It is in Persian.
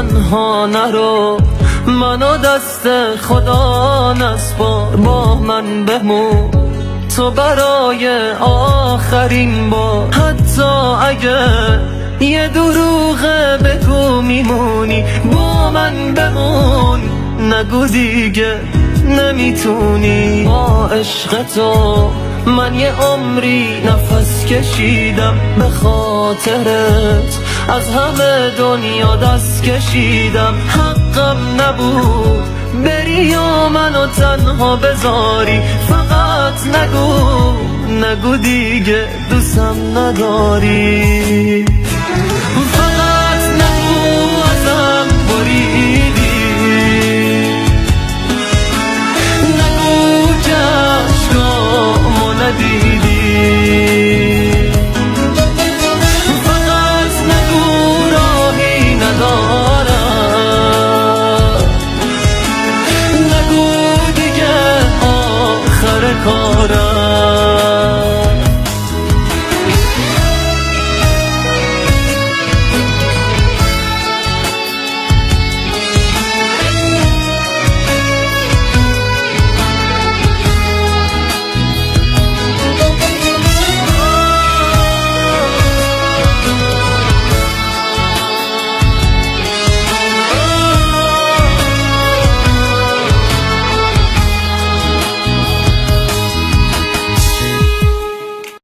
تنها نرو، منو دست خدا نسپار، با من بمون تو برای آخرین بار. حتی اگه یه دروغه بگو میمونی، با من بمون، نگو دیگه نمیتونی. با عشق تو من یه عمری نفس کشیدم، به خاطرت از همه دنیا دست کشیدم. حقم نبود بری و منو تنها بذاری، فقط نگو دیگه دوستم نداری. فقط نگو ازم بریدی، نگو که عشقامو ندیدی، فقط نگو راهی ندارم، نگو دیگه آخر کارم.